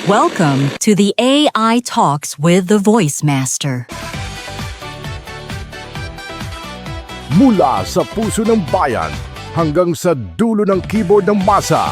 Welcome to the AI Talks with the Voice Master. Mula sa puso ng bayan hanggang sa dulo ng keyboard ng masa.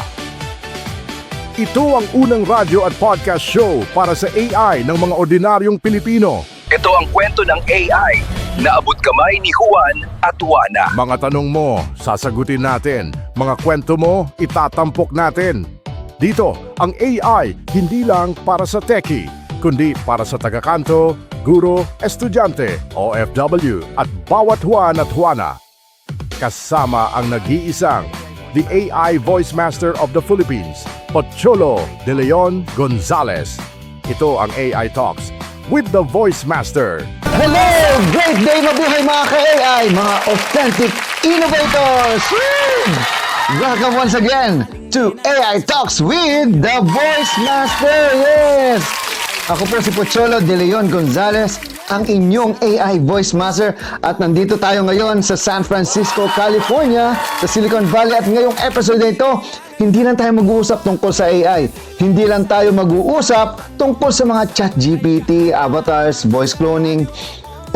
Ito ang unang radyo at podcast show para sa AI ng mga ordinaryong Pilipino. Ito ang kwento ng AI na abot kamay ni Juan at Juana. Mga tanong mo, sasagutin natin. Mga kwento mo, itatampok natin. Dito, ang AI hindi lang para sa techie, kundi para sa tagakanto, guro, estudyante, OFW at bawat Juan at Juana. Kasama ang nag-iisang, the AI Voice Master of the Philippines, Pocholo De Leon Gonzales. Ito ang AI Talks with the Voice Master. Hello! Great day! Mabuhay mga ka-AI, mga authentic innovators! Woo! Welcome once again to AI Talks with the Voice Master! Yes! Ako po si Pocholo De Leon Gonzales, ang inyong AI Voice Master, at nandito tayo ngayon sa San Francisco, California, sa Silicon Valley. At ngayong episode na ito, hindi lang tayo mag-uusap tungkol sa AI. Hindi lang tayo mag-uusap tungkol sa mga ChatGPT, avatars, voice cloning,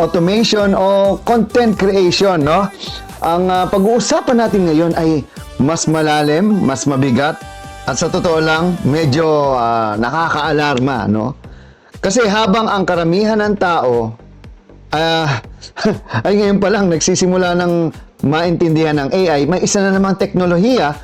automation o content creation, no? Ang pag-uusapan natin ngayon ay mas malalim, mas mabigat, at sa totoo lang, medyo nakaka-alarma, no? Kasi habang ang karamihan ng tao ay ngayon pa lang nagsisimula ng maintindihan ng AI, may isa na namang teknolohiya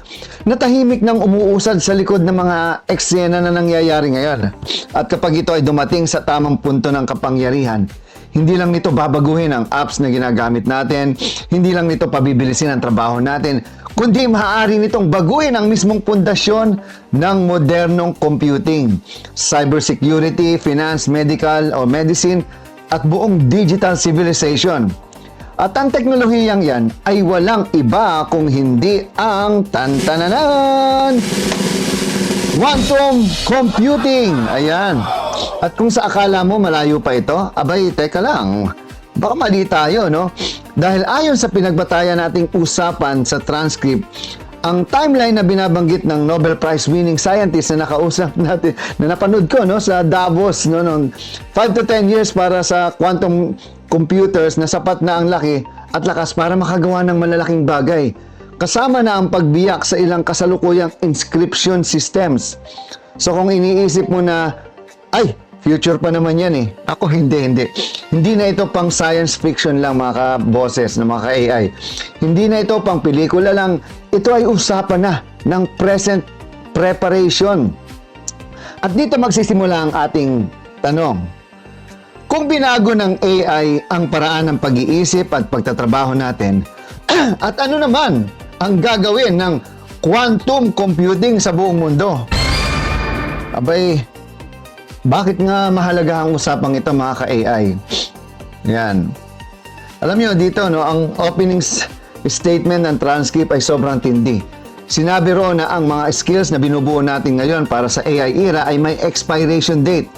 na tahimik nang umuusad sa likod ng mga eksena na nangyayari ngayon. At kapag ito ay dumating sa tamang punto ng kapangyarihan, hindi lang nito babaguhin ang apps na ginagamit natin, hindi lang nito pabibilisin ang trabaho natin, kundi maaari nitong baguhin ang mismong pundasyon ng modernong computing, cybersecurity, finance, medical o medicine, at buong digital civilization. At ang teknolohiyang yan ay walang iba kung hindi ang tantananan! Quantum computing! Ayan. At kung sa akala mo malayo pa ito, abay, teka lang. Baka mali tayo, no? Dahil ayon sa pinagbatayan nating usapan sa transcript, ang timeline na binabanggit ng Nobel Prize winning scientist na nakausap natin, na napanood ko, no, sa Davos, no, noong 5 to 10 years para sa quantum computers na sapat na ang laki at lakas para makagawa ng malalaking bagay. Kasama na ang pagbiyak sa ilang kasalukuyang inscription systems. So kung iniisip mo na, ay, future pa naman yan eh. Ako hindi. Hindi na ito pang science fiction lang mga ka-bosses, na mga ka-AI. Hindi na ito pang pelikula lang. Ito ay usapan na ng present preparation. At dito magsisimula ang ating tanong. Kung binago ng AI ang paraan ng pag-iisip at pagtatrabaho natin, at ano naman ang gagawin ng quantum computing sa buong mundo? Abay, bakit nga mahalaga ang usapang ito mga ka-AI? Yan. Alam nyo dito, no, ang opening statement ng transcript ay sobrang tindi. Sinabi ro na ang mga skills na binubuo natin ngayon para sa AI era ay may expiration date.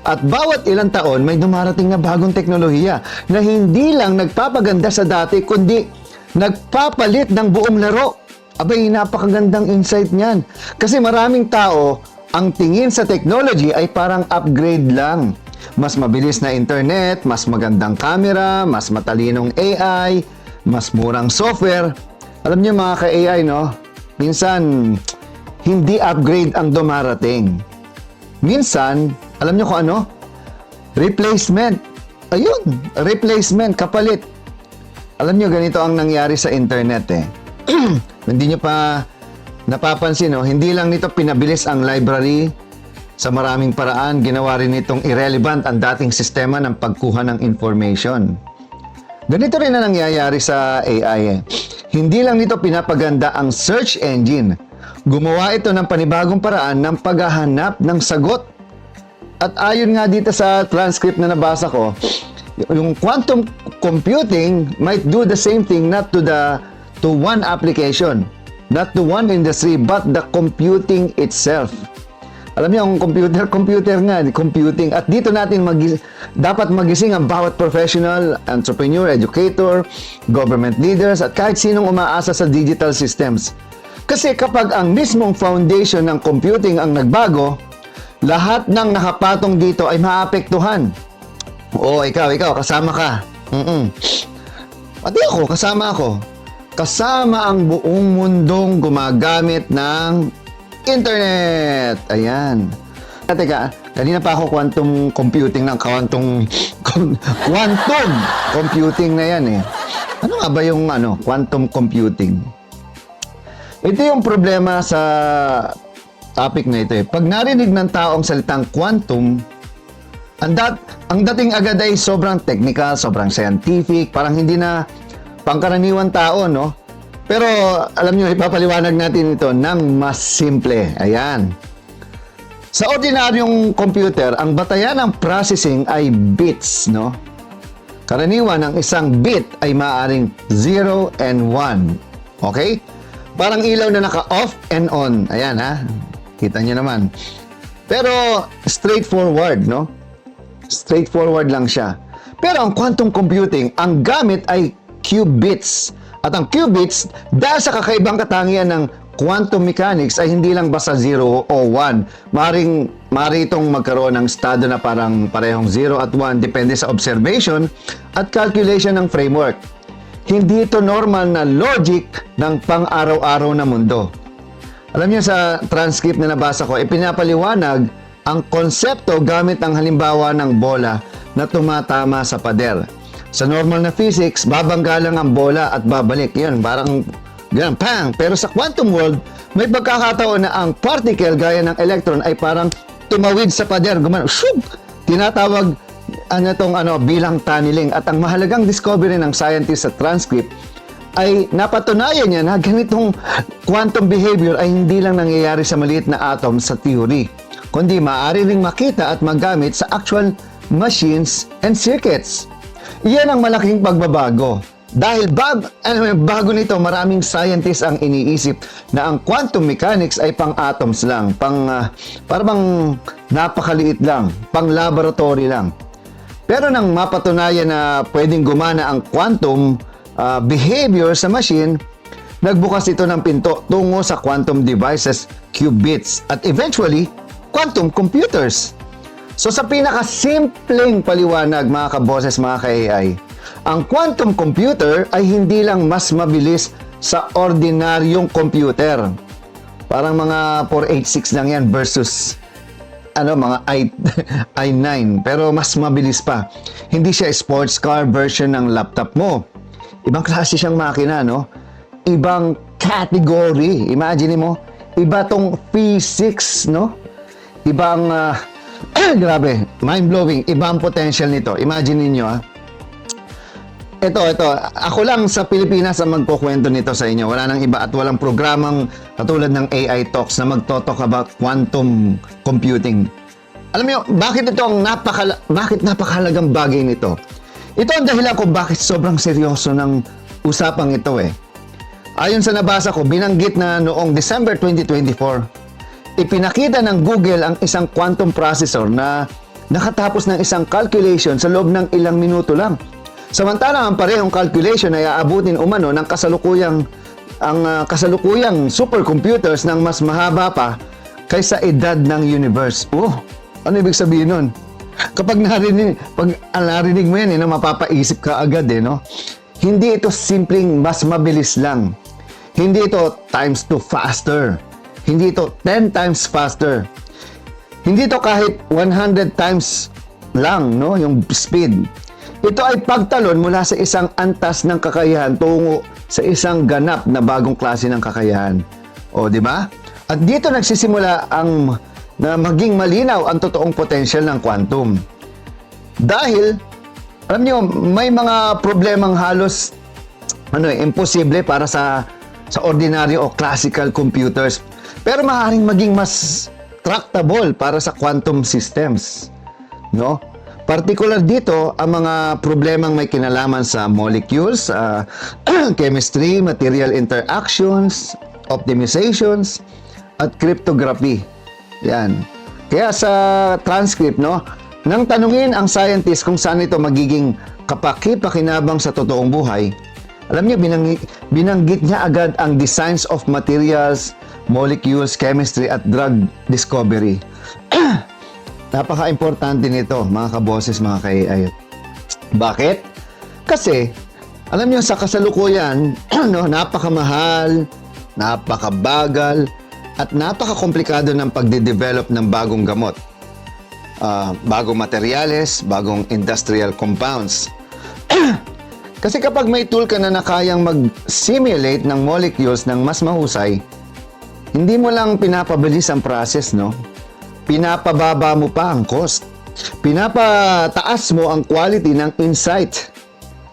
At bawat ilang taon may dumarating na bagong teknolohiya na hindi lang nagpapaganda sa dati, kundi nagpapalit ng buong laro. Abay, napakagandang insight niyan. Kasi maraming tao, ang tingin sa technology ay parang upgrade lang. Mas mabilis na internet, mas magandang camera, mas matalinong AI, mas murang software. Alam niyo mga ka-AI, no? Minsan, hindi upgrade ang dumarating. Minsan, alam niyo kung ano? Replacement. Ayun, replacement, kapalit. Alam niyo, ganito ang nangyari sa internet eh. Hindi niyo pa napapansin, no? Hindi lang nito pinabilis ang library sa maraming paraan, ginawa rin nitong irrelevant ang dating sistema ng pagkuha ng information. Ganito rin na nangyayari sa AI. Hindi lang nito pinapaganda ang search engine. Gumawa ito ng panibagong paraan ng paghahanap ng sagot. At ayon nga dito sa transcript na nabasa ko, yung quantum computing might do the same thing not to one application, not to one industry, but the computing itself. Alam niyo, ang computer nga, computing. At dito natin dapat magising ang bawat professional, entrepreneur, educator, government leaders, at kahit sinong umaasa sa digital systems. Kasi kapag ang mismong foundation ng computing ang nagbago, lahat ng nakapatong dito ay maapektuhan. Oo, ikaw, kasama ka. Pati ako, kasama ako. Kasama ang buong mundong gumagamit ng internet. Ayan. Teka, kanina pa ako quantum computing quantum computing na yan eh. Ano nga ba yung quantum computing? Ito yung problema sa topic na ito eh. Pag narinig ng taong salitang quantum, ang dating agad ay sobrang technical, sobrang scientific, parang hindi na pangkaraniwan tao, no? Pero alam nyo, ipapaliwanag natin ito ng mas simple. Ayan. Sa ordinaryong computer, ang batayan ng processing ay bits, no? Karaniwan, ang isang bit ay maaaring 0 and 1. Okay? Parang ilaw na naka-off and on. Ayan, ha? Kita nyo naman. Pero, straightforward, no? Straightforward lang siya. Pero ang quantum computing, ang gamit ay qubits. At ang qubits, dahil sa kakaibang katangian ng quantum mechanics ay hindi lang basta 0 o 1. Maaari itong magkaroon ng estado na parang parehong 0 at 1 depende sa observation at calculation ng framework. Hindi ito normal na logic ng pang-araw-araw na mundo. Alam niyo sa transcript na nabasa ko, ipinapaliwanag ang konsepto gamit ang halimbawa ng bola na tumatama sa pader. Sa normal na physics, babangga lang ang bola at babalik. Yun, parang ganun, pang! Pero sa quantum world, may pagkakataon na ang particle gaya ng electron ay parang tumawid sa pader. Gumano, shub! Tinatawag bilang tunneling. At ang mahalagang discovery ng scientist sa transcript ay napatunayan niya na ganitong quantum behavior ay hindi lang nangyayari sa maliit na atom sa theory, kundi maaari ring makita at magamit sa actual machines and circuits. Iyan ang malaking pagbabago. Dahil bago nito, maraming scientists ang iniisip na ang quantum mechanics ay pang-atoms lang, parang napakaliit lang, pang-laboratory lang. Pero nang mapatunayan na pwedeng gumana ang quantum behavior sa machine, nagbukas ito ng pinto tungo sa quantum devices, qubits, at eventually, quantum computers. So sa pinakasimpleng paliwanag, mga kaboses, mga ka-AI, ang quantum computer ay hindi lang mas mabilis sa ordinaryong computer. Parang mga 486 lang yan versus mga i9, pero mas mabilis pa. Hindi siya sports car version ng laptop mo. Ibang klase siyang makina, no? Ibang category. Imagine mo, iba tong physics, no? Ibang grabe, mind-blowing. Ibang potential nito. Imagine niyo, Ito. Ako lang sa Pilipinas ang magkukwento nito sa inyo. Wala nang iba at walang programang katulad ng AI Talks na magtotalk about quantum computing. Alam niyo, bakit napakahalagang bagay nito? Ito ang dahilan kung bakit sobrang seryoso ng usapang ito eh. Ayon sa nabasa ko, binanggit na noong December 2024, ipinakita ng Google ang isang quantum processor na nakatapos ng isang calculation sa loob ng ilang minuto lang. Samantalang ang parehong calculation ay aabutin umano ng kasalukuyang supercomputers ng mas mahaba pa kaysa edad ng universe. Oh, ano ibig sabihin nun? Kapag narinig mo yan, mapapaisip ka agad no? Hindi ito simpleng mas mabilis lang. Hindi ito times 2 faster. Hindi ito 10 times faster. Hindi ito kahit 100 times lang, no? Yung speed. Ito ay pagtalon mula sa isang antas ng kakayahan tungo sa isang ganap na bagong klase ng kakayahan. O, di ba? At dito nagsisimula na maging malinaw ang totoong potential ng quantum. Dahil, alam niyo, may mga problemang halos imposible para sa ordinaryo o classical computers. Pero maaaring maging mas tractable para sa quantum systems, no? Particular dito ang mga problemang may kinalaman sa molecules, chemistry, material interactions, optimizations, at cryptography. Yan. Kaya sa transcript, nang tanungin ang scientist kung saan ito magiging kapaki-pakinabang sa totoong buhay, alam niyo, binanggit niya agad ang designs of materials, molecules, chemistry, at drug discovery. Napaka-importante nito, mga kaboses, mga ka-AI. Bakit? Kasi, alam niyo sa kasalukuyan, no, napakamahal, napakabagal, at napaka-komplikado ng pagde-develop ng bagong gamot. Bagong materyales, bagong industrial compounds. Kasi kapag may tool ka na nakayang mag-simulate ng molecules ng mas mahusay, hindi mo lang pinapabilis ang process, no? Pinapababa mo pa ang cost. Pinapataas mo ang quality ng insight.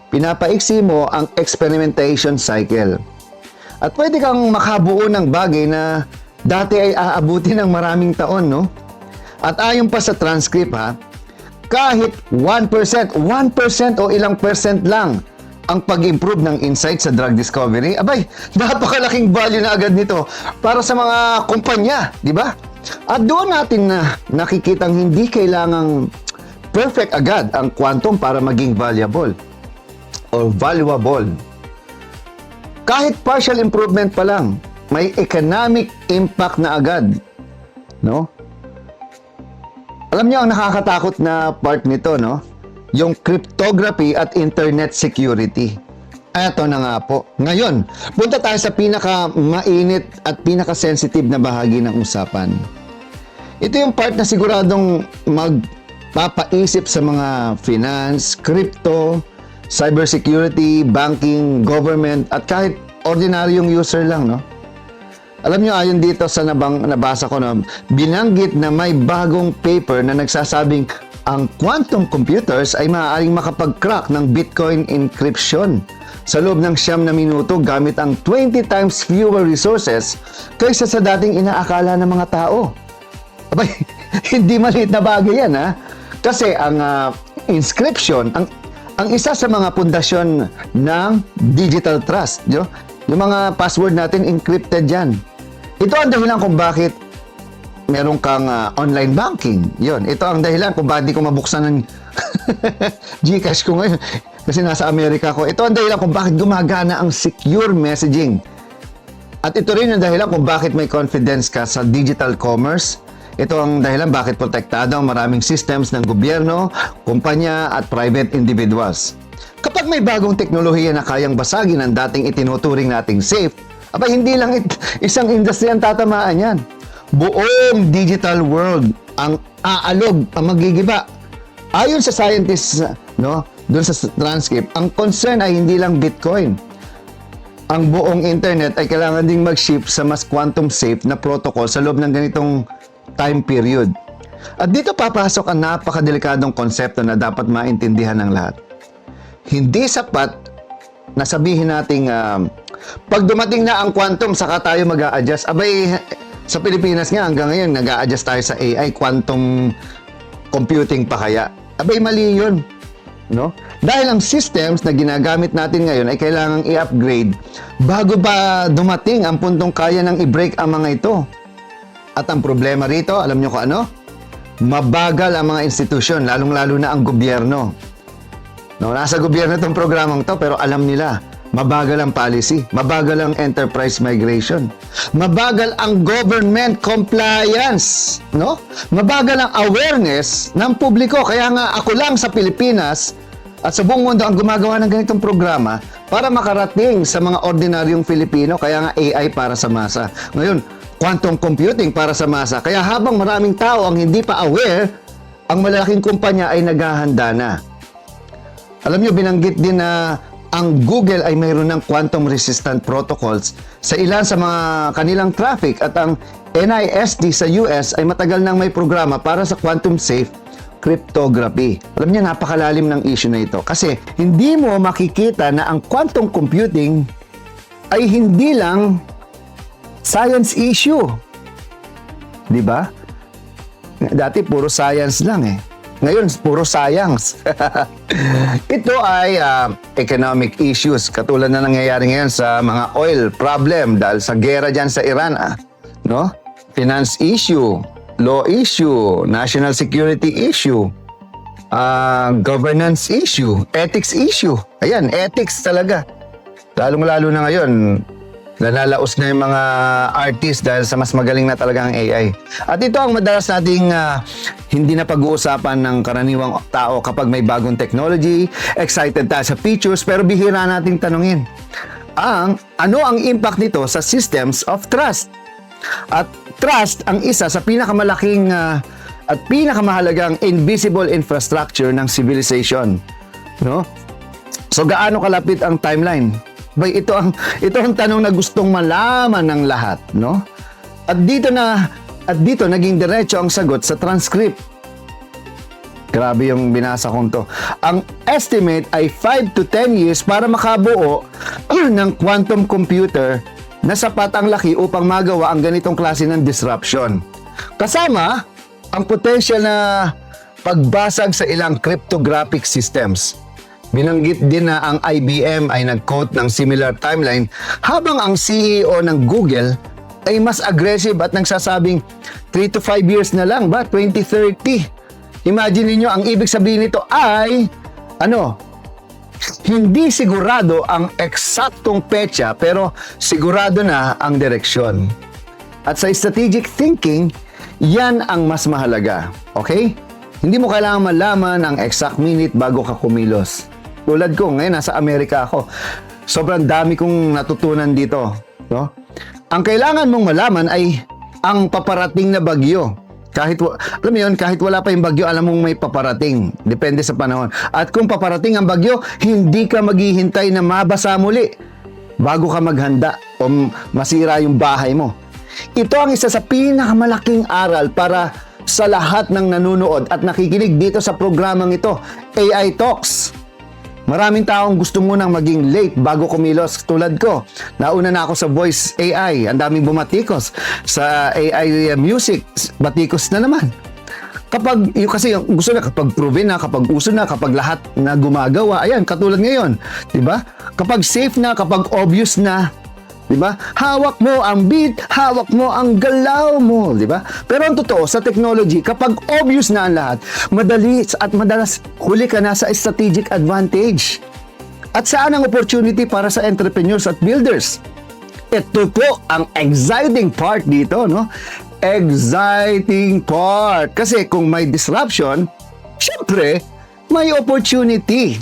Pinapaiksi mo ang experimentation cycle. At pwede kang makabuo ng bagay na dati ay aabuti ng maraming taon, no? At ayon pa sa transcript, ha, kahit 1% o ilang percent lang ang pag-improve ng insight sa drug discovery, abay, napakalaking value na agad nito para sa mga kumpanya, di ba? At doon natin na nakikitang hindi kailangang perfect agad ang quantum para maging valuable or valuable. Kahit partial improvement pa lang, may economic impact na agad, no? Alam niyo ang nakakatakot na part nito, no? Yung cryptography at internet security. Eto na nga po. Ngayon, punta tayo sa pinaka-mainit at pinaka-sensitive na bahagi ng usapan. Ito yung part na siguradong magpapaisip sa mga finance, crypto, cybersecurity, banking, government, at kahit ordinaryong user lang, no? Alam nyo, ayon dito sa nabasa ko, no, binanggit na may bagong paper na nagsasabing ang quantum computers ay maaaring makapag-crack ng Bitcoin encryption sa loob ng 9 na minuto gamit ang 20 times fewer resources kaysa sa dating inaakala ng mga tao. Abay, hindi maliit na bagay yan, ha? Kasi ang inscription, ang isa sa mga pundasyon ng digital trust, you know? Yung mga password natin encrypted yan. Ito ang dahilan kung bakit meron kang online banking. Yon, ito ang dahilan kung bakit di ko mabuksan ng GCash ko ngayon kasi nasa Amerika ko. Ito ang dahilan kung bakit gumagana ang secure messaging. At ito rin ang dahilan kung bakit may confidence ka sa digital commerce. Ito ang dahilan bakit protektado ang maraming systems ng gobyerno, kumpanya at private individuals. Kapag may bagong teknolohiya na kayang basagin ang dating itinuturing nating safe, aba hindi lang isang industry ang tatamaan yan. Buong digital world ang aalog, ang magigiba. Ayon sa scientists, no, doon sa transcript, ang concern ay hindi lang Bitcoin. Ang buong internet ay kailangan ding mag-ship sa mas quantum safe na protocol sa loob ng ganitong time period. At dito papasok ang napakadelikadong konsepto na dapat maintindihan ng lahat. Hindi sapat na sabihin nating pag dumating na ang quantum, saka tayo mag-a-adjust. Abay, sa Pilipinas nga hanggang ngayon, nag-a-adjust tayo sa AI, quantum computing pa kaya. Abay, mali yun. No? Dahil ang systems na ginagamit natin ngayon ay kailangang i-upgrade bago ba dumating ang puntong kaya nang i-break ang mga ito. At ang problema rito, alam nyo kung ano? Mabagal ang mga institusyon, lalong-lalo na ang gobyerno. No, nasa gobyerno itong programang to, pero alam nila, mabagal ang policy, mabagal ang enterprise migration, mabagal ang government compliance, no? Mabagal ang awareness ng publiko. Kaya nga ako lang sa Pilipinas at sa buong mundo ang gumagawa ng ganitong programa para makarating sa mga ordinaryong Filipino. Kaya nga AI para sa masa. Ngayon, quantum computing para sa masa. Kaya habang maraming tao ang hindi pa aware, ang malalaking kumpanya ay naghahanda na. Alam nyo, binanggit din na ang Google ay mayroon ng quantum resistant protocols sa ilan sa mga kanilang traffic at ang NIST sa US ay matagal nang may programa para sa quantum safe cryptography. Alam niyo, napakalalim ng issue na ito kasi hindi mo makikita na ang quantum computing ay hindi lang science issue. Di ba? Dati puro science lang eh. Ngayon, puro science. Ito ay economic issues. Katulad na nangyayari ngayon sa mga oil problem dahil sa gera dyan sa Iran. No? Finance issue, law issue, national security issue, governance issue, ethics issue. Ayan, ethics talaga. Lalong-lalo na ngayon, nalalaos na yung mga artists dahil sa mas magaling na talaga ang AI. At ito ang madalas nating Hindi na pag-uusapan ng karaniwang tao kapag may bagong technology, excited tayo sa features, pero bihira nating tanungin. Ano ang impact nito sa systems of trust? At trust ang isa sa pinakamalaking at pinakamahalagang invisible infrastructure ng civilization, no? So gaano kalapit ang timeline? Ito ang tanong na gustong malaman ng lahat, no? At dito naging diretso ang sagot sa transcript. Grabe yung binasa kong to. Ang estimate ay 5 to 10 years para makabuo ng quantum computer na sapat ang laki upang magawa ang ganitong klase ng disruption. Kasama ang potential na pagbasag sa ilang cryptographic systems. Binanggit din na ang IBM ay nag-quote ng similar timeline habang ang CEO ng Google ay mas aggressive at nagsasabing 3 to 5 years na lang ba? 2030. Imagine niyo ang ibig sabihin nito ay hindi sigurado ang eksaktong petsa pero sigurado na ang direksyon. At sa strategic thinking, yan ang mas mahalaga. Okay? Hindi mo kailangan malaman ang exact minute bago ka kumilos. Tulad ko, ngayon nasa Amerika ako. Sobrang dami kong natutunan dito. No? Ang kailangan mong malaman ay ang paparating na bagyo. Kahit wala pa yung bagyo, alam mong may paparating. Depende sa panahon. At kung paparating ang bagyo, hindi ka maghihintay na mabasa muli bago ka maghanda o masira yung bahay mo. Ito ang isa sa pinakamalaking aral para sa lahat ng nanonood at nakikinig dito sa programang ito, AI Talks. Maraming taong gusto munang maging late bago kumilos tulad ko. Nauna na ako sa voice AI, ang daming bumatikos. Sa AI music, batikos na naman. Kasi gusto na kapag proven na, kapag uso na, kapag lahat na gumagawa, ayan, katulad ngayon, 'di ba? Kapag safe na, kapag obvious na, 'di ba? Hawak mo ang beat, hawak mo ang galaw mo, 'di ba? Pero ang totoo sa technology, kapag obvious na ang lahat, madali at madalas huli ka na sa strategic advantage. At saan ang opportunity para sa entrepreneurs at builders? Ito po ang exciting part dito, no? Exciting part. Kasi kung may disruption, syempre, may opportunity,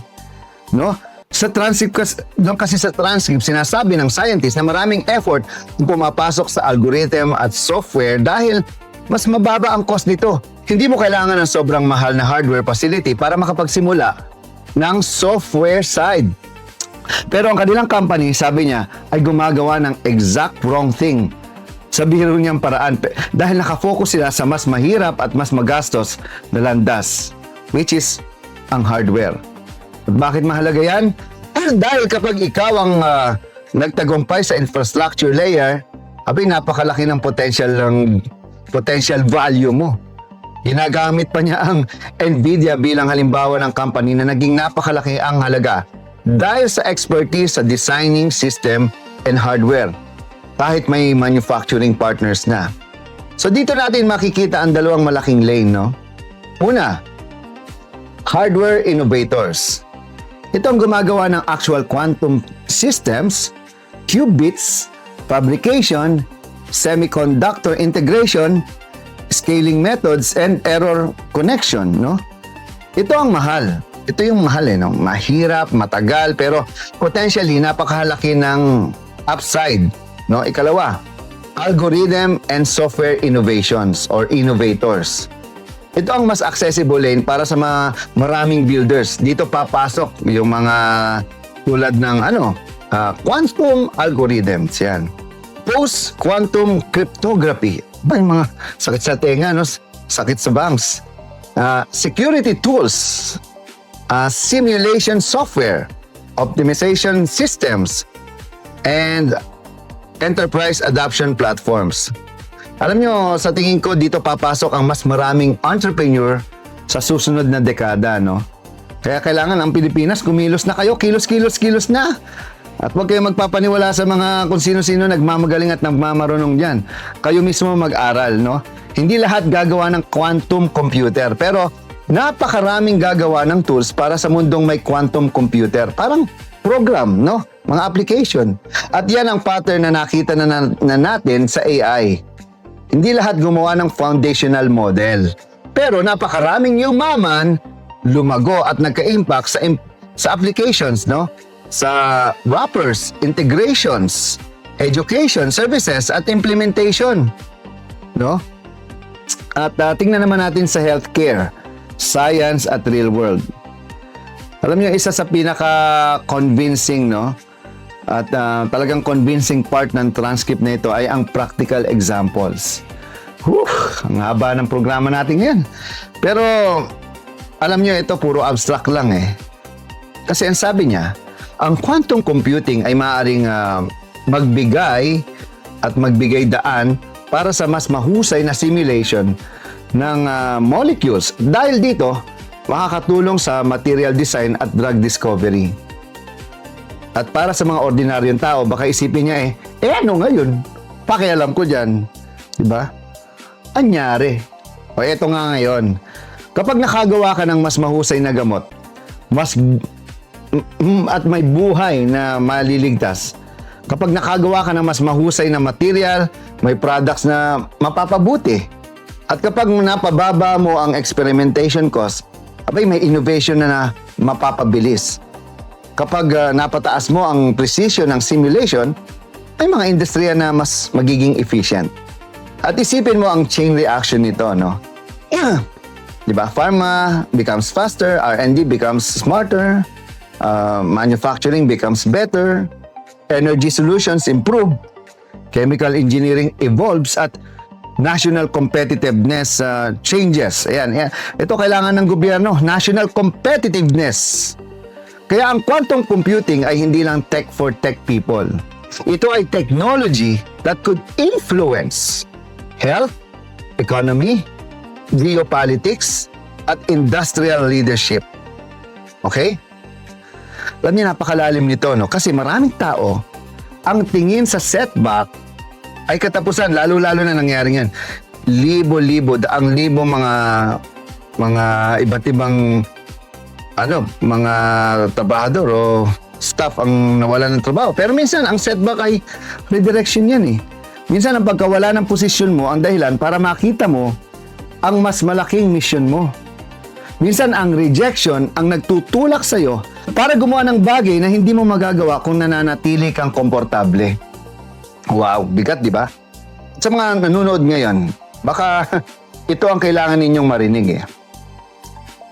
no? Sa transcript kasi sa transcript sinasabi ng scientist na maraming effort pumapasok sa algorithm at software dahil mas mababa ang cost nito. Hindi mo kailangan ng sobrang mahal na hardware facility para makapagsimula ng software side. Pero ang kanilang company, sabi niya, ay gumagawa ng exact wrong thing sa biro niyang paraan dahil nakafocus sila sa mas mahirap at mas magastos na landas, which is ang hardware. At bakit mahalaga yan? Dahil kapag ikaw ang nagtagumpay sa infrastructure layer, napakalaki ng potential value mo. Ginagamit pa niya ang Nvidia bilang halimbawa ng company na naging napakalaki ang halaga dahil sa expertise sa designing system and hardware, kahit may manufacturing partners na. So dito natin makikita ang dalawang malaking lane, no? Una, hardware innovators. Ito ang gumagawa ng actual quantum systems, qubits, fabrication, semiconductor integration, scaling methods, and error connection, no? Ito ang mahal. Ito yung mahal, no? Mahirap, matagal, pero potentially napakahalaki ng upside, no? Ikalawa, algorithm and software innovations or innovators. Ito ang mas accessible lane para sa maraming builders. Dito papasok yung mga tulad ng quantum algorithms, yan. Post-quantum cryptography. Yung mga sakit sa tenga, no? Sakit sa banks. Security tools. Simulation software. Optimization systems. And enterprise adoption platforms. Alam nyo, sa tingin ko, dito papasok ang mas maraming entrepreneur sa susunod na dekada, no? Kaya kailangan ang Pilipinas, kumilos na kayo, kilos na. At huwag kayo magpapaniwala sa mga kung sino-sino nagmamagaling at nagmamarunong dyan. Kayo mismo mag-aral, no? Hindi lahat gagawa ng quantum computer, pero napakaraming gagawa ng tools para sa mundong may quantum computer. Parang program, no? Mga application. At yan ang pattern na nakita na natin sa AI. Hindi lahat gumawa ng foundational model. Pero napakaraming yumaman, lumago at nagka-impact sa applications, no? Sa wrappers, integrations, education, services, at implementation. No? At tingnan naman natin sa healthcare, science at real world. Alam niyo, isa sa pinaka-convincing, no? At talagang convincing part ng transcript na ito ay ang practical examples. Ang haba ng programa natin ngayon. Pero, alam niyo, ito puro abstract lang eh. Kasi ang sabi niya, ang quantum computing ay maaaring magbigay at magbigay daan para sa mas mahusay na simulation ng molecules. Dahil dito, makakatulong sa material design at drug discovery. At para sa mga ordinaryong tao, baka isipin niya ano ngayon? Pakialam ko dyan. Diba? Anyari. O eto nga ngayon. Kapag nakagawa ka ng mas mahusay na gamot, at may buhay na maliligtas, kapag nakagawa ka ng mas mahusay na material, may products na mapapabuti. At kapag napababa mo ang experimentation cost, may innovation na mapapabilis. Kapag napataas mo ang precision ng simulation, may mga industriya na mas magiging efficient. At isipin mo ang chain reaction nito, no? Diba? Pharma becomes faster, R&D becomes smarter, manufacturing becomes better, energy solutions improve, chemical engineering evolves, at national competitiveness changes. Ayan. Ito kailangan ng gobyerno, national competitiveness. Kaya ang quantum computing ay hindi lang tech for tech people. Ito ay technology that could influence health, economy, geopolitics, at industrial leadership. Okay? Alam niyo, napakalalim nito, no? Kasi maraming tao, ang tingin sa setback ay katapusan, lalo-lalo na nangyari yan. Libo-libo, daang libo mga iba't ibang mga trabahador o staff ang nawalan ng trabaho. Pero minsan, ang setback ay redirection yan eh. Minsan, ang pagkawala ng posisyon mo, ang dahilan para makita mo ang mas malaking mission mo. Minsan, ang rejection ang nagtutulak sa'yo para gumawa ng bagay na hindi mo magagawa kung nananatili kang komportable. Wow, bigat, di ba? Sa mga nanonood ngayon, baka ito ang kailangan ninyong marinig eh.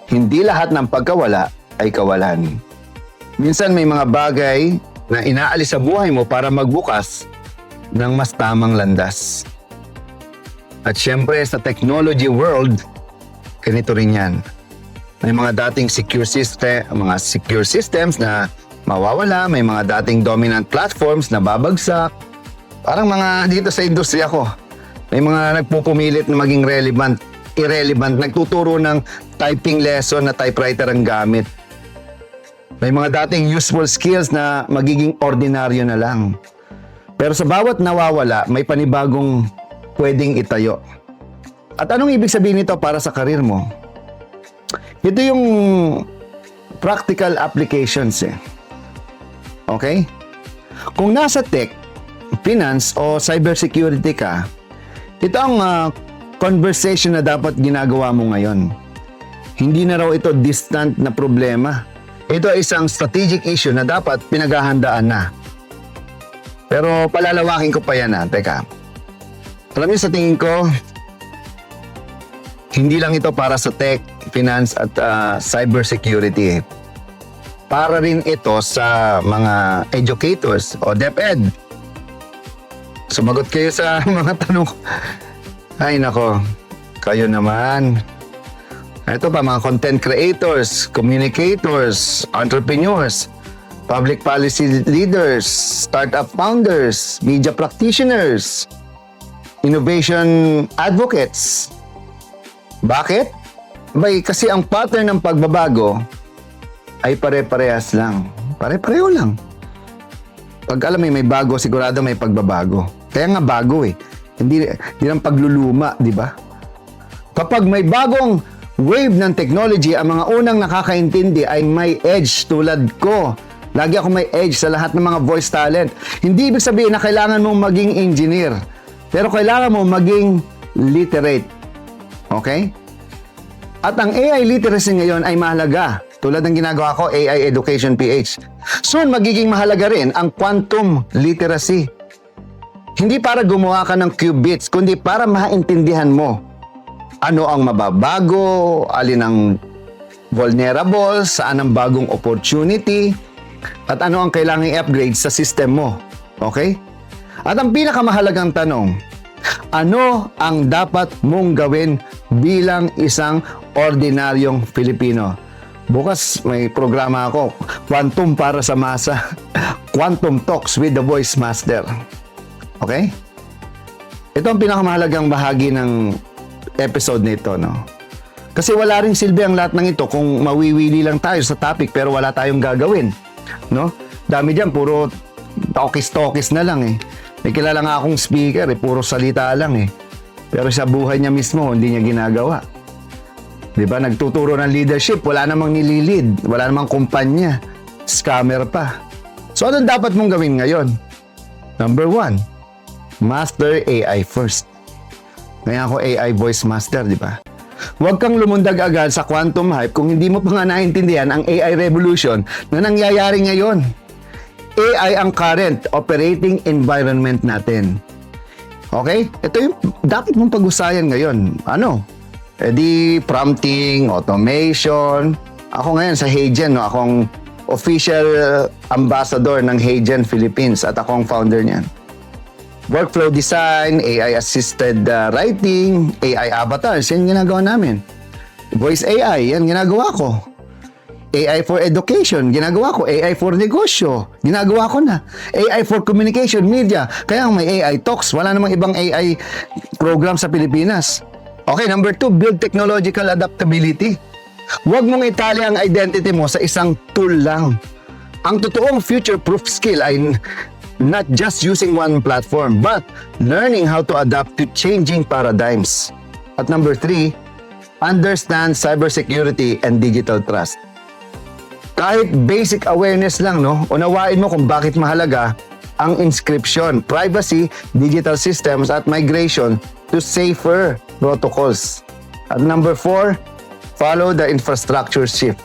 Hindi lahat ng pagkawala ay kawalan. Minsan may mga bagay na inaalis sa buhay mo para magbukas ng mas tamang landas. At syempre sa technology world, ganito rin yan. May mga dating secure systems na mawawala, may mga dating dominant platforms na babagsak. Parang mga dito sa industriya ko, may mga nagpupumilit na maging irrelevant, nagtuturo ng typing lesson na typewriter ang gamit. May mga dating useful skills na magiging ordinaryo na lang. Pero sa bawat nawawala, may panibagong pwedeng itayo. At anong ibig sabihin nito para sa karir mo? Ito yung practical applications eh. Okay? Kung nasa tech, finance o cybersecurity ka, ito ang conversation na dapat ginagawa mo ngayon. Hindi na raw ito distant na problema. Ito ay isang strategic issue na dapat pinaghahandaan na. Pero palalawakin ko pa yan Teka. Alam niyo, sa tingin ko, hindi lang ito para sa tech, finance at cybersecurity. Para rin ito sa mga educators o DepEd. Sumagot kayo sa mga tanong. Ay nako, kayo naman. Ito pa, mga content creators, communicators, entrepreneurs, public policy leaders, startup founders, media practitioners, innovation advocates. Bakit? Kasi ang pattern ng pagbabago ay pare-parehas lang. Pare-pareho lang. Pag alam may bago, sigurado may pagbabago. Kaya nga bago eh. Hindi lang pagluluma, di ba? Kapag may bagong wave ng technology, ang mga unang nakakaintindi ay may edge tulad ko. Lagi ako may edge sa lahat ng mga voice talent. Hindi ibig sabihin na kailangan mong maging engineer. Pero kailangan mo maging literate. Okay? At ang AI literacy ngayon ay mahalaga. Tulad ng ginagawa ko, AI Education PH. Soon, magiging mahalaga rin ang quantum literacy. Hindi para gumawa ka ng qubits, kundi para maintindihan mo ano ang mababago, alin ang vulnerable, saan ang bagong opportunity, at ano ang kailangang i-upgrade sa system mo. Okay? At ang pinakamahalagang tanong, ano ang dapat mong gawin bilang isang ordinaryong Pilipino? Bukas may programa ako, Quantum para sa Masa. Quantum Talks with the Voice Master. Okay? Ito ang pinakamahalagang bahagi ng episode nito, no? Kasi wala ring silbi ang lahat ng ito kung mawiwili lang tayo sa topic pero wala tayong gagawin, no? Dami diyan, puro talkies na lang eh. May kilala nga akong speaker, puro salita lang eh. Pero sa buhay niya mismo, hindi niya ginagawa. Di ba? Nagtuturo ng leadership, wala namang nililid, wala namang kumpanya, scammer pa. So, anong dapat mong gawin ngayon? Number 1, master AI first. Ngayon ako AI voice master, di ba? Huwag kang lumundag agad sa quantum hype kung hindi mo pa nga naintindihan ang AI revolution na nangyayari ngayon. AI ang current operating environment natin. Okay? Ito yung dapat mong pag-usayan ngayon. Ano? Di prompting, automation. Ako ngayon sa Heygen, no? Akong official ambassador ng Heygen Philippines at akong founder niyan. Workflow design, AI-assisted writing, AI avatars, yan ginagawa namin. Voice AI, yan ginagawa ko. AI for education, ginagawa ko. AI for negosyo, ginagawa ko na. AI for communication, media. Kaya may AI talks, wala namang ibang AI program sa Pilipinas. Okay, number 2, build technological adaptability. Huwag mong itali ang identity mo sa isang tool lang. Ang totoong future-proof skill ay not just using one platform, but learning how to adapt to changing paradigms. At number 3, understand cybersecurity and digital trust. Kahit basic awareness lang, no, unawain mo kung bakit mahalaga ang encryption, privacy, digital systems, at migration to safer protocols. At number 4, follow the infrastructure shift.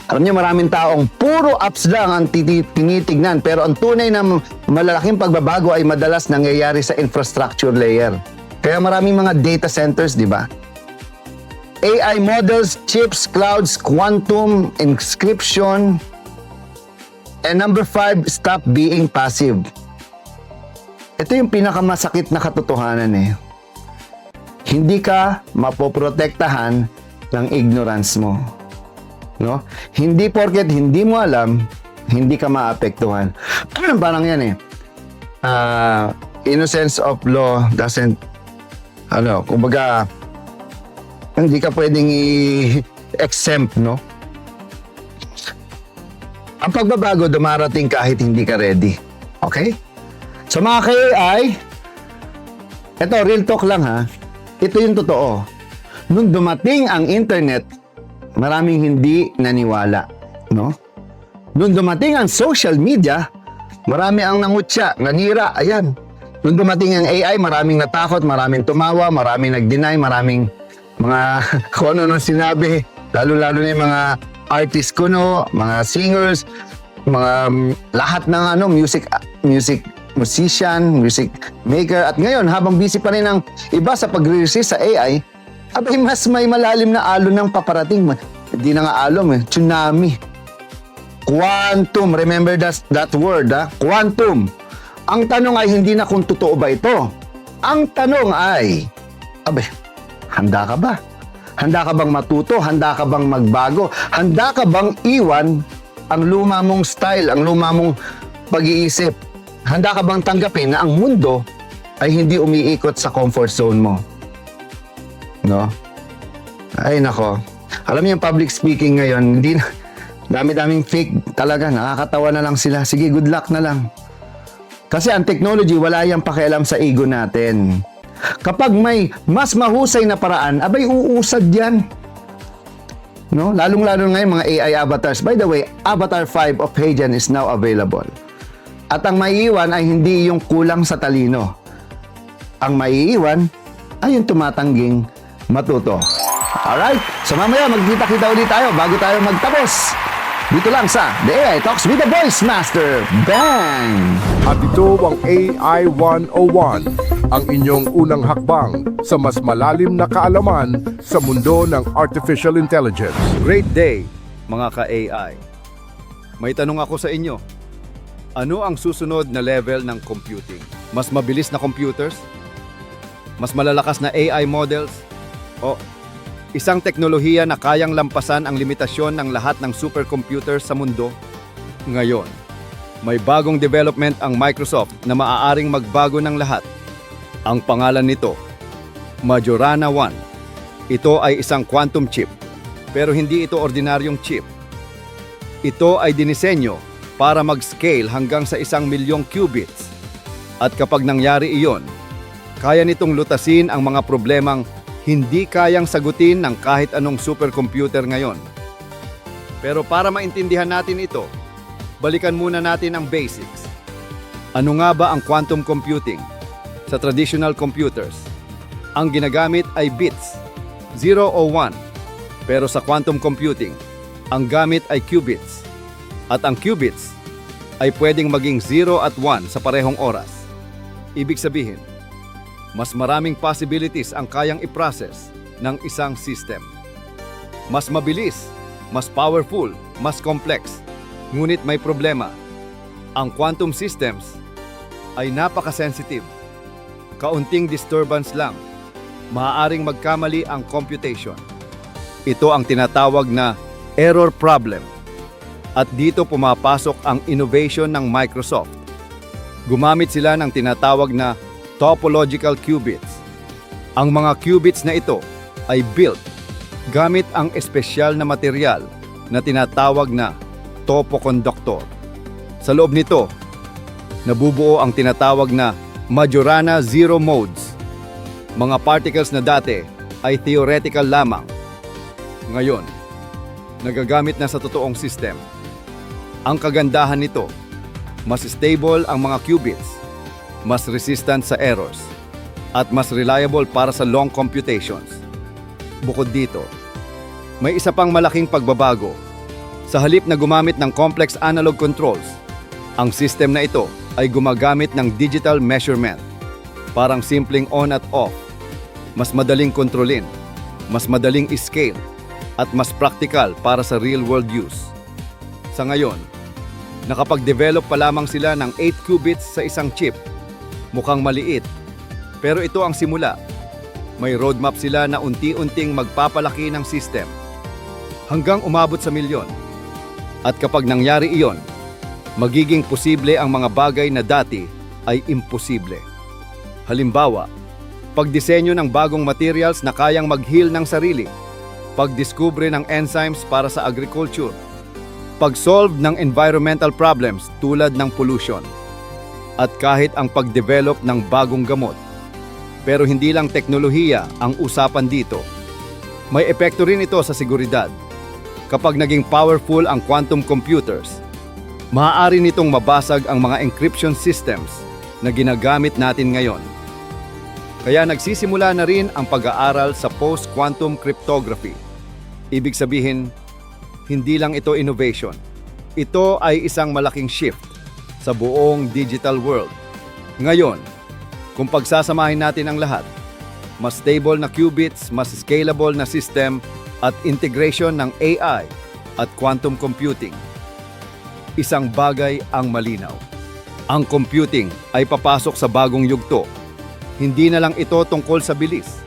Alam niyo, maraming taong puro apps lang ang tinitignan, pero ang tunay na malalaking pagbabago ay madalas nangyayari sa infrastructure layer. Kaya maraming mga data centers, di ba? AI models, chips, clouds, quantum, encryption. And number 5, stop being passive. Ito yung pinakamasakit na katotohanan eh. Hindi ka mapoprotektahan ng ignorance mo. No? Hindi porket hindi mo alam, hindi ka maapektuhan. Parang yan eh. Innocence of law doesn't, kumbaga, hindi ka pwedeng i-exempt, no? Ang pagbabago dumarating kahit hindi ka ready. Okay? So mga ka-AI, ito, real talk lang ha. Ito yung totoo. Nung dumating ang internet, maraming hindi naniwala, no? Nung dumating ang social media, marami ang nangutya, nanira, ayan. Nung dumating ang AI, maraming natakot, maraming tumawa, maraming nag-deny, maraming mga kung ano nang sinabi, lalo-lalo na yung mga artist ko, no? Mga singers, mga lahat ng musician, music maker. At ngayon, habang busy pa rin ang iba sa pagre-resist sa AI, abay mas may malalim na alon ng paparating. Hindi na nga alon, tsunami. Quantum, remember that word, ha? Quantum. Ang tanong ay hindi na kung totoo ba ito. Ang tanong ay, abay, handa ka ba? Handa ka bang matuto? Handa ka bang magbago? Handa ka bang iwan ang luma mong style, ang luma mong pag-iisip? Handa ka bang tanggapin na ang mundo ay hindi umiikot sa comfort zone mo? No? Ay nako. Alam niyo yung public speaking ngayon, hindi na, dami-daming fake talaga, nakakatawa na lang sila. Sige, good luck na lang. Kasi ang technology, wala yang pakialam sa ego natin. Kapag may mas mahusay na paraan, abay uusad yan. No? Lalong-lalo ngayon mga AI avatars. By the way, Avatar 5 of Heygen is now available. At ang maiiwan ay hindi yung kulang sa talino. Ang maiiwan ay yung tumatangging matuto. Alright? So mamaya magkita-kita ulit tayo bago tayo magtapos. Dito lang sa The AI Talks with the Voice Master. Bang! At ito ang AI 101, ang inyong unang hakbang sa mas malalim na kaalaman sa mundo ng Artificial Intelligence. Great day, mga ka-AI. May tanong ako sa inyo. Ano ang susunod na level ng computing? Mas mabilis na computers? Mas malalakas na AI models? O isang teknolohiya na kayang lampasan ang limitasyon ng lahat ng supercomputer sa mundo? Ngayon, may bagong development ang Microsoft na maaaring magbago ng lahat. Ang pangalan nito, Majorana 1. Ito ay isang quantum chip, pero hindi ito ordinaryong chip. Ito ay dinisenyo para mag-scale hanggang sa 1,000,000 qubits. At kapag nangyari iyon, kaya nitong lutasin ang mga problemang hindi kayang sagutin ng kahit anong supercomputer ngayon. Pero para maintindihan natin ito, balikan muna natin ang basics. Ano nga ba ang quantum computing? Sa traditional computers, ang ginagamit ay bits, 0 o 1. Pero sa quantum computing, ang gamit ay qubits. At ang qubits ay pwedeng maging 0 at 1 sa parehong oras. Ibig sabihin, mas maraming possibilities ang kayang i-process ng isang system. Mas mabilis, mas powerful, mas complex. Ngunit may problema. Ang quantum systems ay napaka-sensitive. Kaunting disturbance lang, maaaring magkamali ang computation. Ito ang tinatawag na error problem. At dito pumapasok ang innovation ng Microsoft. Gumamit sila ng tinatawag na topological qubits. Ang mga qubits na ito ay built gamit ang espesyal na material na tinatawag na topoconductor. Sa loob nito, nabubuo ang tinatawag na Majorana zero modes. Mga particles na dati ay theoretical lamang. Ngayon, nagagamit na sa totoong system. Ang kagandahan nito, mas stable ang mga qubits, mas resistant sa errors, at mas reliable para sa long computations. Bukod dito, may isa pang malaking pagbabago. Sa halip na gumamit ng complex analog controls, ang system na ito ay gumagamit ng digital measurement. Parang simpleng on at off, mas madaling kontrolin, mas madaling i-scale, at mas practical para sa real-world use. Sa ngayon, nakapag-develop pa lamang sila ng 8 qubits sa isang chip. Mukhang maliit, pero ito ang simula. May roadmap sila na unti-unting magpapalaki ng system hanggang umabot sa 1,000,000. At kapag nangyari iyon, magiging posible ang mga bagay na dati ay imposible. Halimbawa, pagdisenyo ng bagong materials na kayang mag-heal ng sarili, pagdiskubre ng enzymes para sa agriculture, pag-solve ng environmental problems tulad ng pollution, at kahit ang pag-develop ng bagong gamot. Pero hindi lang teknolohiya ang usapan dito. May epekto rin ito sa seguridad. Kapag naging powerful ang quantum computers, maaari nitong mabasag ang mga encryption systems na ginagamit natin ngayon. Kaya nagsisimula na rin ang pag-aaral sa post-quantum cryptography. Ibig sabihin, hindi lang ito innovation. Ito ay isang malaking shift sa buong digital world. Ngayon, kung pagsasamahin natin ang lahat, mas stable na qubits, mas scalable na system, at integration ng AI at quantum computing, isang bagay ang malinaw. Ang computing ay papasok sa bagong yugto. Hindi na lang ito tungkol sa bilis.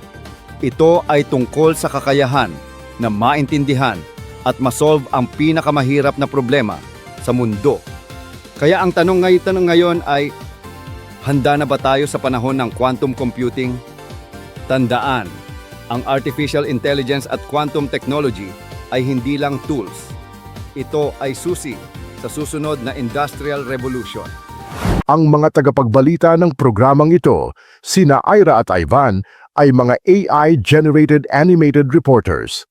Ito ay tungkol sa kakayahan na maintindihan at masolve ang pinakamahirap na problema sa mundo. Kaya ang tanong ngayon ay, handa na ba tayo sa panahon ng quantum computing? Tandaan, ang artificial intelligence at quantum technology ay hindi lang tools. Ito ay susi sa susunod na industrial revolution. Ang mga tagapagbalita ng programang ito, sina Ira at Ivan, ay mga AI-generated animated reporters.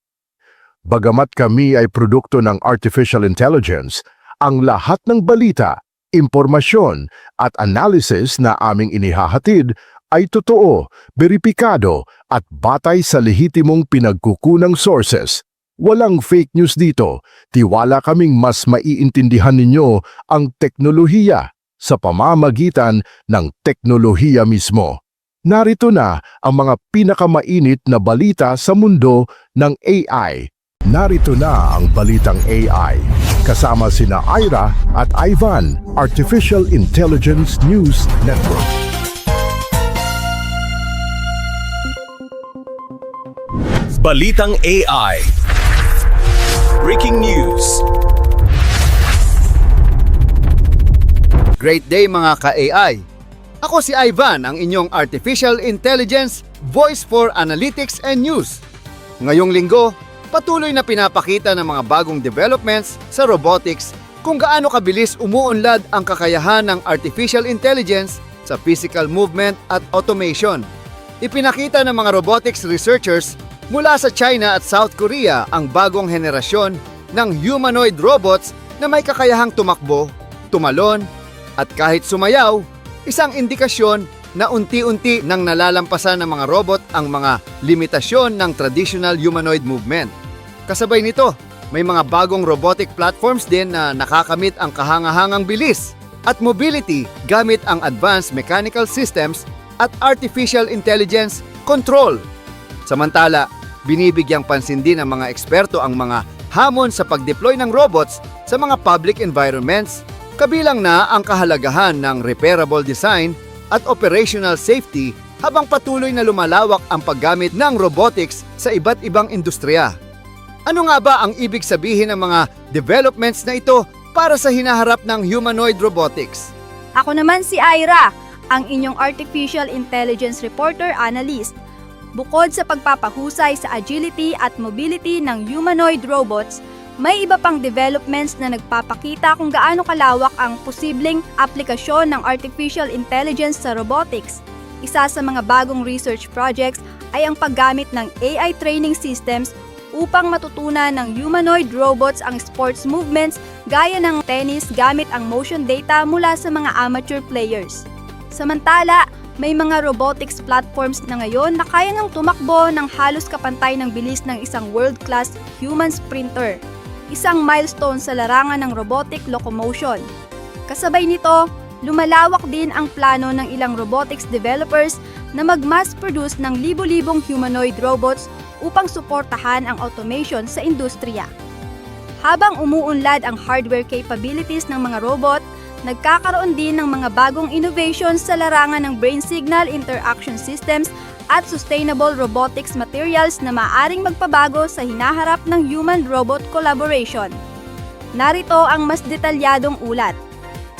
Bagamat kami ay produkto ng artificial intelligence, ang lahat ng balita, impormasyon at analysis na aming inihahatid ay totoo, beripikado at batay sa lehitimong pinagkukunang sources. Walang fake news dito. Tiwala kaming mas maiintindihan ninyo ang teknolohiya sa pamamagitan ng teknolohiya mismo. Narito na ang mga pinakamainit na balita sa mundo ng AI. Narito na ang balitang AI. Kasama sina Ira at Ivan, Artificial Intelligence News Network. Balitang AI. Breaking news. Great day mga ka-AI! Ako si Ivan, ang inyong Artificial Intelligence Voice for Analytics and News. Ngayong linggo, patuloy na pinapakita ng mga bagong developments sa robotics kung gaano kabilis umuunlad ang kakayahan ng artificial intelligence sa physical movement at automation. Ipinakita ng mga robotics researchers mula sa China at South Korea ang bagong henerasyon ng humanoid robots na may kakayahang tumakbo, tumalon, at kahit sumayaw, isang indikasyon na unti-unti nang nalalampasan ng mga robot ang mga limitasyon ng traditional humanoid movement. Kasabay nito, may mga bagong robotic platforms din na nakakamit ang kahangahangang bilis at mobility gamit ang advanced mechanical systems at artificial intelligence control. Samantala, binibigyang pansin din ng mga eksperto ang mga hamon sa pag-deploy ng robots sa mga public environments, kabilang na ang kahalagahan ng repairable design at operational safety habang patuloy na lumalawak ang paggamit ng robotics sa iba't ibang industriya. Ano nga ba ang ibig sabihin ng mga developments na ito para sa hinaharap ng humanoid robotics? Ako naman si Ira, ang inyong Artificial Intelligence Reporter Analyst. Bukod sa pagpapahusay sa agility at mobility ng humanoid robots, may iba pang developments na nagpapakita kung gaano kalawak ang posibleng aplikasyon ng artificial intelligence sa robotics. Isa sa mga bagong research projects ay ang paggamit ng AI training systems upang matutunan ng humanoid robots ang sports movements gaya ng tennis gamit ang motion data mula sa mga amateur players. Samantala, may mga robotics platforms na ngayon na kaya nang tumakbo ng halos kapantay ng bilis ng isang world-class human sprinter. Isang milestone sa larangan ng robotic locomotion. Kasabay nito, lumalawak din ang plano ng ilang robotics developers na mag-mass produce ng libo-libong humanoid robots upang suportahan ang automation sa industriya. Habang umuunlad ang hardware capabilities ng mga robot, nagkakaroon din ng mga bagong innovations sa larangan ng brain signal interaction systems at sustainable robotics materials na maaaring magpabago sa hinaharap ng human-robot collaboration. Narito ang mas detalyadong ulat.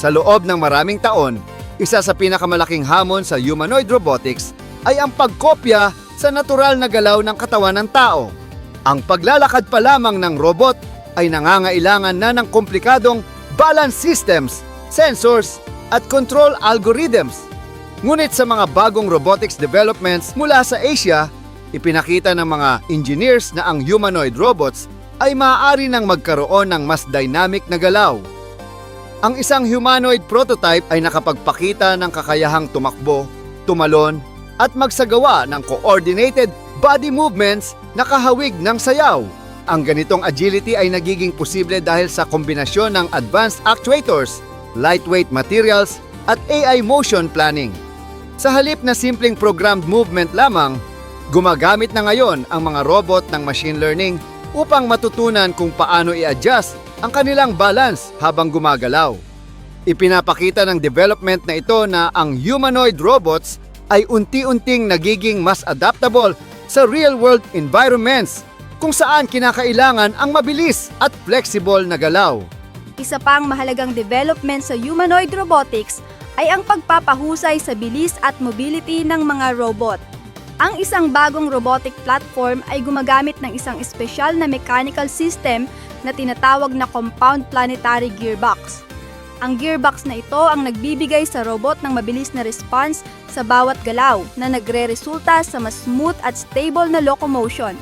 Sa loob ng maraming taon, isa sa pinakamalaking hamon sa humanoid robotics ay ang pagkopya sa natural na galaw ng katawan ng tao. Ang paglalakad pa lamang ng robot ay nangangailangan na ng komplikadong balance systems, sensors, at control algorithms. Ngunit sa mga bagong robotics developments mula sa Asia, ipinakita ng mga engineers na ang humanoid robots ay maaari nang magkaroon ng mas dynamic na galaw. Ang isang humanoid prototype ay nakapagpakita ng kakayahang tumakbo, tumalon, at magsagawa ng coordinated body movements na kahawig ng sayaw. Ang ganitong agility ay nagiging posible dahil sa kombinasyon ng advanced actuators, lightweight materials, at AI motion planning. Sa halip na simpleng programmed movement lamang, gumagamit na ngayon ang mga robot ng machine learning upang matutunan kung paano i-adjust ang kanilang balance habang gumagalaw. Ipinapakita ng development na ito na ang humanoid robots ay unti-unting nagiging mas adaptable sa real-world environments kung saan kinakailangan ang mabilis at flexible na galaw. Isa pang mahalagang development sa humanoid robotics ay ang pagpapahusay sa bilis at mobility ng mga robot. Ang isang bagong robotic platform ay gumagamit ng isang espesyal na mechanical system na tinatawag na compound planetary gearbox. Ang gearbox na ito ang nagbibigay sa robot ng mabilis na response sa bawat galaw na nagre-resulta sa mas smooth at stable na locomotion.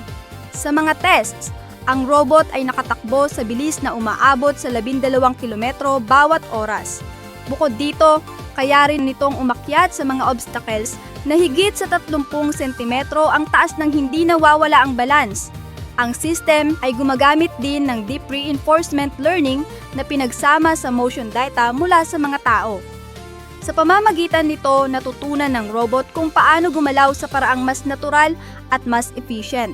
Sa mga tests, ang robot ay nakatakbo sa bilis na umaabot sa 12 kilometro bawat oras. Bukod dito, kaya rin nitong umakyat sa mga obstacles na higit sa 30 sentimetro ang taas ng hindi nawawala ang balance. Ang system ay gumagamit din ng deep reinforcement learning na pinagsama sa motion data mula sa mga tao. Sa pamamagitan nito, natutunan ng robot kung paano gumalaw sa paraang mas natural at mas efficient.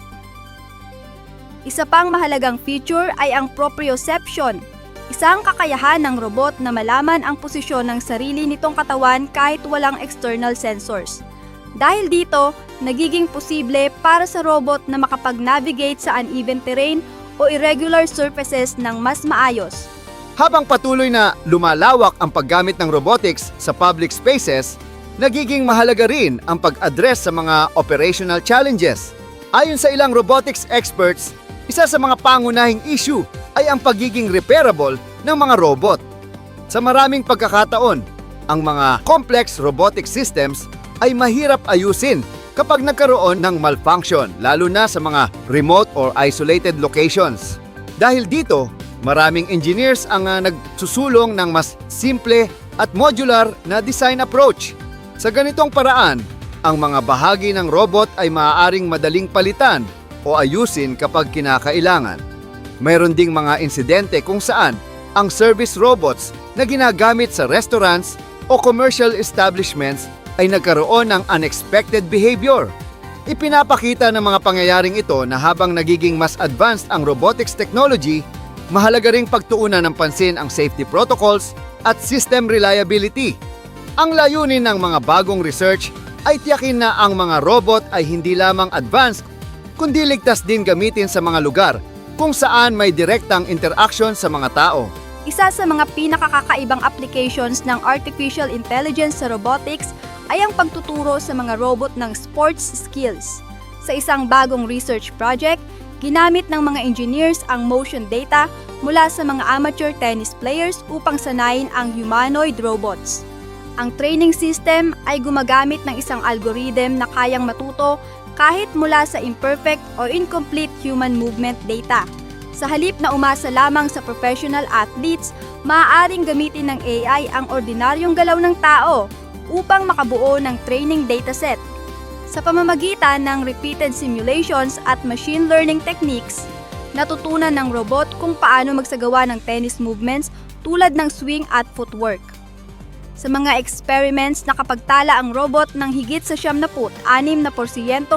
Isa pang mahalagang feature ay ang proprioception, isang kakayahan ng robot na malaman ang posisyon ng sarili nitong katawan kahit walang external sensors. Dahil dito, nagiging posible para sa robot na makapag-navigate sa uneven terrain o irregular surfaces ng mas maayos. Habang patuloy na lumalawak ang paggamit ng robotics sa public spaces, nagiging mahalaga rin ang pag-address sa mga operational challenges. Ayon sa ilang robotics experts, isa sa mga pangunahing issue ay ang pagiging repairable ng mga robot. Sa maraming pagkakataon, ang mga complex robotic systems ay mahirap ayusin kapag nagkaroon ng malfunction, lalo na sa mga remote or isolated locations. Dahil dito, maraming engineers ang nagsusulong ng mas simple at modular na design approach. Sa ganitong paraan, ang mga bahagi ng robot ay maaaring madaling palitan o ayusin kapag kinakailangan. Mayroon ding mga insidente kung saan ang service robots na ginagamit sa restaurants o commercial establishments ay nagkaroon ng unexpected behavior. Ipinapakita ng mga pangyayaring ito na habang nagiging mas advanced ang robotics technology, mahalaga ring pagtuunan ng pansin ang safety protocols at system reliability. Ang layunin ng mga bagong research ay tiyakin na ang mga robot ay hindi lamang advanced, kundi ligtas din gamitin sa mga lugar kung saan may direktang interaction sa mga tao. Isa sa mga pinakakakaibang applications ng artificial intelligence sa robotics ay ang pagtuturo sa mga robot ng sports skills. Sa isang bagong research project, ginamit ng mga engineers ang motion data mula sa mga amateur tennis players upang sanayin ang humanoid robots. Ang training system ay gumagamit ng isang algorithm na kayang matuto kahit mula sa imperfect o incomplete human movement data. Sa halip na umasa lamang sa professional athletes, maaaring gamitin ng AI ang ordinaryong galaw ng tao upang makabuo ng training dataset. Sa pamamagitan ng repeated simulations at machine learning techniques, natutunan ng robot kung paano magsagawa ng tennis movements tulad ng swing at footwork. Sa mga experiments, nakapagtala ang robot ng higit sa 76%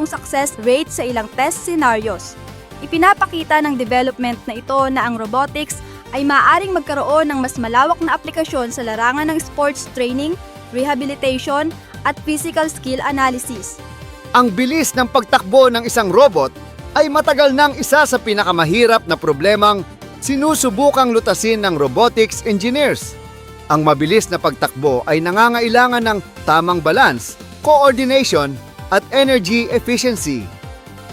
success rate sa ilang test scenarios. Ipinapakita ng development na ito na ang robotics ay maaaring magkaroon ng mas malawak na aplikasyon sa larangan ng sports training, rehabilitation, at physical skill analysis. Ang bilis ng pagtakbo ng isang robot ay matagal nang isa sa pinakamahirap na problemang sinusubukang lutasin ng robotics engineers. Ang mabilis na pagtakbo ay nangangailangan ng tamang balance, coordination, at energy efficiency.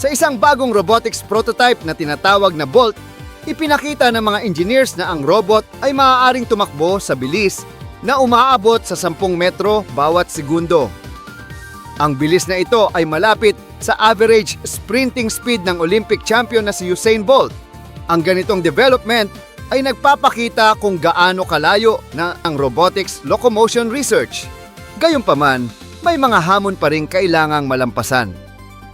Sa isang bagong robotics prototype na tinatawag na Bolt, ipinakita ng mga engineers na ang robot ay maaaring tumakbo sa bilis na umaabot sa 10 metro bawat segundo. Ang bilis na ito ay malapit sa average sprinting speed ng Olympic champion na si Usain Bolt. Ang ganitong development ay nagpapakita kung gaano kalayo na ang robotics locomotion research. Gayunpaman, may mga hamon pa rin kailangang malampasan.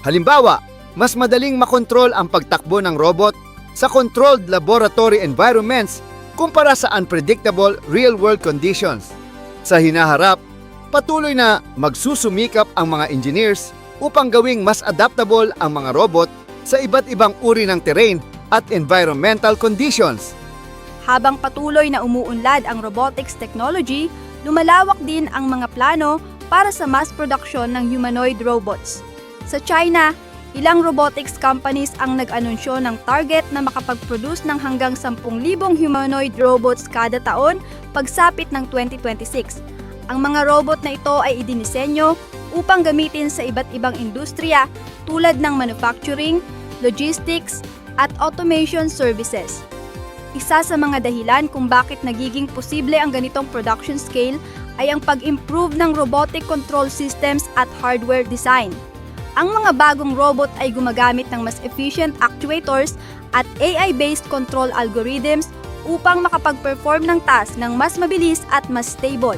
Halimbawa, mas madaling makontrol ang pagtakbo ng robot sa controlled laboratory environments kumpara sa unpredictable real-world conditions. Sa hinaharap, patuloy na magsusumikap ang mga engineers upang gawing mas adaptable ang mga robot sa iba't ibang uri ng terrain at environmental conditions. Habang patuloy na umuunlad ang robotics technology, lumalawak din ang mga plano para sa mass production ng humanoid robots. Sa China, ilang robotics companies ang nag-anunsyo ng target na makapag-produce ng hanggang 10,000 humanoid robots kada taon pagsapit ng 2026. Ang mga robot na ito ay idinisenyo upang gamitin sa iba't ibang industriya tulad ng manufacturing, logistics, at automation services. Isa sa mga dahilan kung bakit nagiging posible ang ganitong production scale ay ang pag-improve ng robotic control systems at hardware design. Ang mga bagong robot ay gumagamit ng mas efficient actuators at AI-based control algorithms upang makapag-perform ng task ng mas mabilis at mas stable.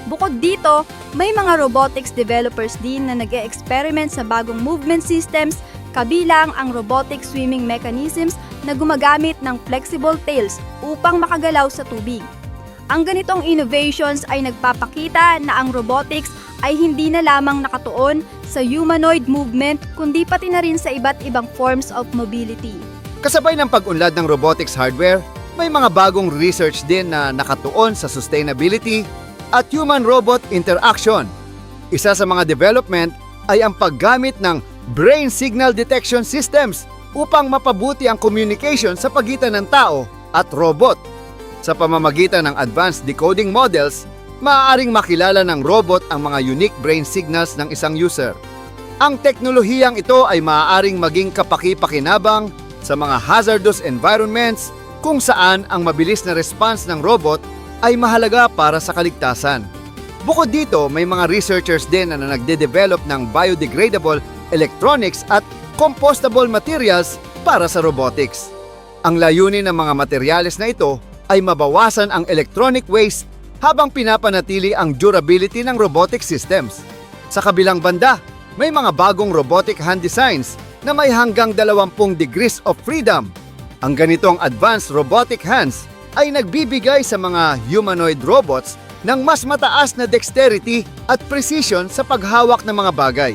Bukod dito, may mga robotics developers din na nag-e-experiment sa bagong movement systems, kabilang ang robotic swimming mechanisms na gumagamit ng flexible tails upang makagalaw sa tubig. Ang ganitong innovations ay nagpapakita na ang robotics ay hindi na lamang nakatuon sa humanoid movement kundi pati na rin sa iba't ibang forms of mobility. Kasabay ng pag-unlad ng robotics hardware, may mga bagong research din na nakatuon sa sustainability at human-robot interaction. Isa sa mga development ay ang paggamit ng brain signal detection systems upang mapabuti ang communication sa pagitan ng tao at robot. Sa pamamagitan ng advanced decoding models, maaaring makilala ng robot ang mga unique brain signals ng isang user. Ang teknolohiyang ito ay maaaring maging kapaki-pakinabang sa mga hazardous environments kung saan ang mabilis na response ng robot ay mahalaga para sa kaligtasan. Bukod dito, may mga researchers din na nagde-develop ng biodegradable electronics at compostable materials para sa robotics. Ang layunin ng mga materyales na ito ay mabawasan ang electronic waste habang pinapanatili ang durability ng robotic systems. Sa kabilang banda, may mga bagong robotic hand designs na may hanggang 20 degrees of freedom. Ang ganitong advanced robotic hands ay nagbibigay sa mga humanoid robots ng mas mataas na dexterity at precision sa paghawak ng mga bagay.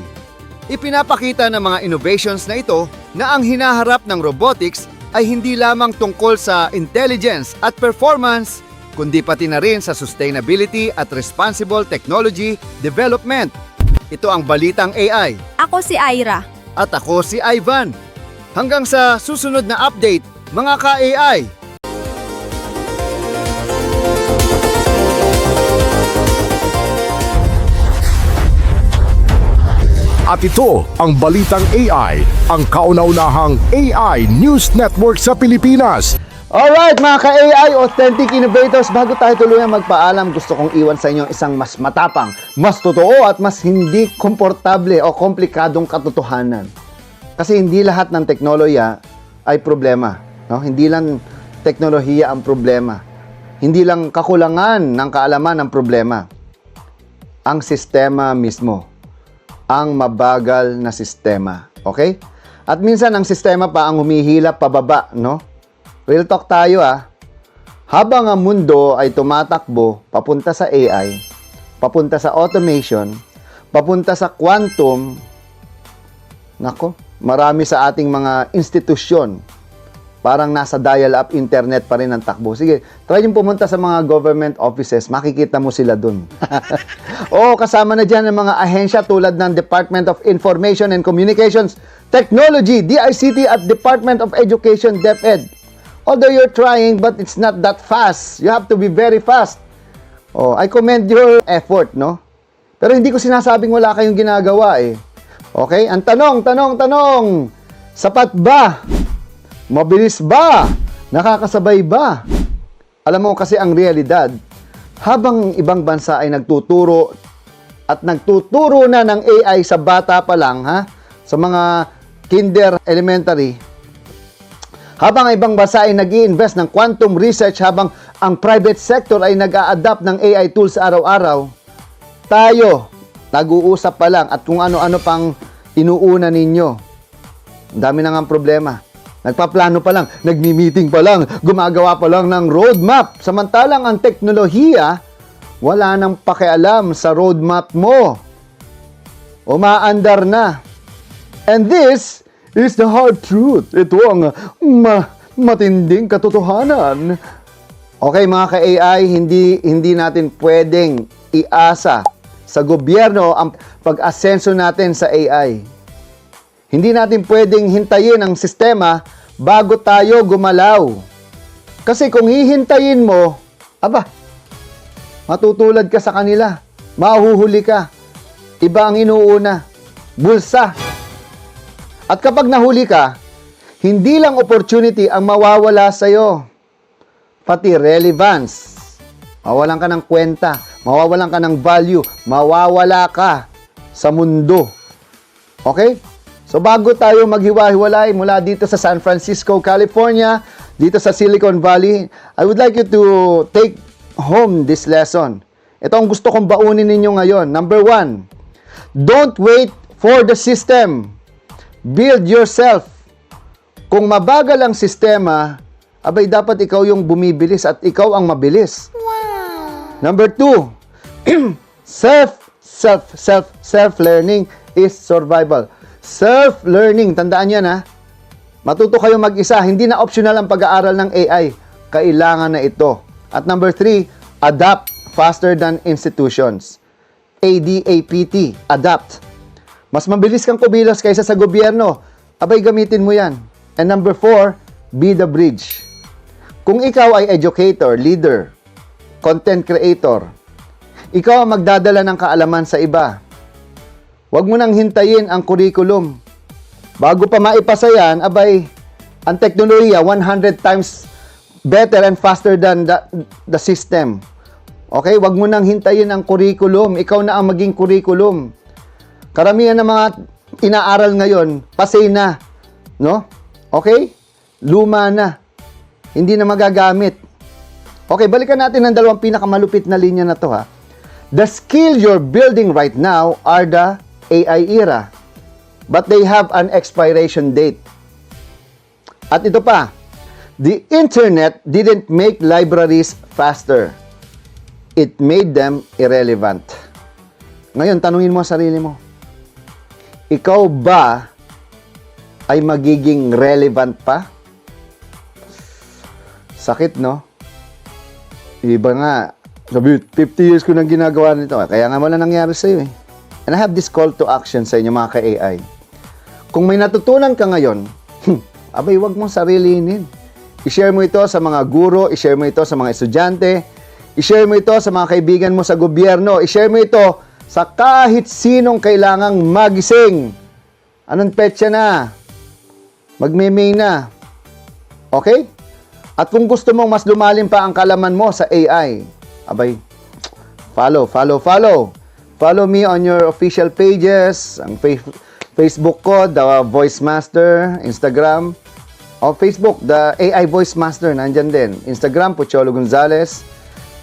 Ipinapakita ng mga innovations na ito na ang hinaharap ng robotics ay hindi lamang tungkol sa intelligence at performance, kundi pati na rin sa sustainability at responsible technology development. Ito ang Balitang AI. Ako si Ira. At ako si Ivan. Hanggang sa susunod na update, mga ka-AI! At ito ang Balitang AI, ang kauna-unahang AI News Network sa Pilipinas. Alright mga ka-AI, authentic innovators, bago tayo tuluyang magpaalam, gusto kong iwan sa inyo isang mas matapang, mas totoo at mas hindi komportable o komplikadong katotohanan. Kasi hindi lahat ng teknolohiya ay problema. No? Hindi lang teknolohiya ang problema. Hindi lang kakulangan ng kaalaman ang problema. Ang sistema mismo. Ang mabagal na sistema. Okay? At minsan ang sistema pa ang humihilap pababa, no? Real talk tayo Habang ang mundo ay tumatakbo papunta sa AI, papunta sa automation, papunta sa quantum, nako, marami sa ating mga institusyon parang nasa dial-up internet pa rin ang takbo. Sige, try yung pumunta sa mga government offices, makikita mo sila dun. O, kasama na dyan ang mga ahensya tulad ng Department of Information and Communications Technology, DICT at Department of Education, DepEd. Although you're trying, but it's not that fast. You have to be very fast. Oh, I commend your effort, no? Pero hindi ko sinasabing wala kayong ginagawa Okay? Ang tanong, sapat ba? Mabilis ba? Nakakasabay ba? Alam mo kasi ang realidad, habang ibang bansa ay nagtuturo at nagtuturo na ng AI sa bata pa lang, sa mga kinder, elementary, habang ibang bansa ay nag-i-invest ng quantum research, habang ang private sector ay nag-a-adapt ng AI tools araw-araw, tayo, nag-uusap pa lang at kung ano-ano pang inuuna ninyo. Ang dami na nga problema. Nagpaplano pa lang, nagmi-meeting pa lang, gumagawa pa lang ng roadmap. Samantalang ang teknolohiya, wala nang pakialam sa roadmap mo. Umaandar na. And this is the hard truth. Ito ang matinding katotohanan. Okay mga ka-AI, hindi natin pwedeng iasa sa gobyerno ang pag-asenso natin sa AI. Hindi natin pwedeng hintayin ang sistema bago tayo gumalaw. Kasi kung hihintayin mo, matutulad ka sa kanila. Mahuhuli ka. Iba ang inuuna. Bulsa. At kapag nahuli ka, hindi lang opportunity ang mawawala sa'yo. Pati relevance. Mawawalan ka ng kwenta. Mawawalan ka ng value. Mawawala ka sa mundo. Okay? So bago tayo maghiwa-hiwalay mula dito sa San Francisco, California, dito sa Silicon Valley, I would like you to take home this lesson. Ito ang gusto kong baunin ninyo ngayon. Number 1, don't wait for the system. Build yourself. Kung mabagal ang sistema, abay dapat ikaw yung bumibilis at ikaw ang mabilis. Number 2, self-learning is survival. Self-learning, tandaan yan ha. Matuto kayo mag-isa, hindi na optional ang pag-aaral ng AI. Kailangan na ito. At number 3, adapt faster than institutions. ADAPT, adapt. Mas mabilis kang kumilos kaysa sa gobyerno. Abay, gamitin mo yan. And number 4, be the bridge. Kung ikaw ay educator, leader, content creator, ikaw ang magdadala ng kaalaman sa iba. Huwag mo nang hintayin ang curriculum. Bago pa maipasa yan, abay, ang teknolohiya 100 times better and faster than the system. Okay? Huwag mo nang hintayin ang curriculum. Ikaw na ang maging curriculum. Karamihan ng mga inaaral ngayon, pasay na. No? Okay? Luma na. Hindi na magagamit. Okay, balikan natin ang dalawang pinakamalupit na linya na to ha. The skill you're building right now are the AI era. But they have an expiration date. At ito pa, the internet didn't make libraries faster. It made them irrelevant. Ngayon, tanungin mo sarili mo. Ikaw ba ay magiging relevant pa? Sakit, no? Iba nga, sabi, 50 years ko nang ginagawa nito. Kaya nga wala nangyari sa'yo eh. And I have this call to action sa inyo mga ka-AI. Kung may natutunan ka ngayon, abay, wag mong sarilinin. I-share mo ito sa mga guro, i-share mo ito sa mga estudyante, i-share mo ito sa mga kaibigan mo sa gobyerno, i-share mo ito sa kahit sinong kailangang magising. Anong petsa na? Magme-May na. Okay? At kung gusto mong mas lumalim pa ang kalaman mo sa AI, abay, follow. Follow me on your official pages, ang Facebook ko, The Voice Master, Instagram, o Facebook, The AI Voice Master, nandyan din. Instagram, Pocholo Gonzales.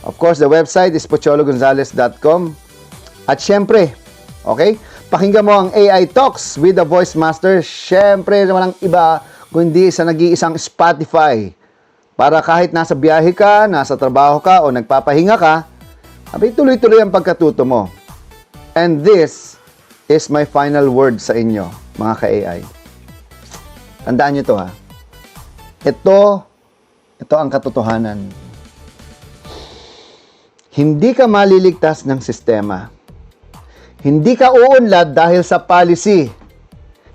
Of course, the website is pochologonzales.com. At syempre, okay, pakinggan mo ang AI Talks with The Voice Master. Syempre, walang iba kundi sa nag-iisang Spotify. Para kahit nasa biyahe ka, nasa trabaho ka, o nagpapahinga ka, abay tuloy-tuloy ang pagkatuto mo. And this is my final word sa inyo, mga ka-AI. Tandaan nyo to ha. Ito ang katotohanan. Hindi ka maliligtas ng sistema. Hindi ka uunlad dahil sa policy.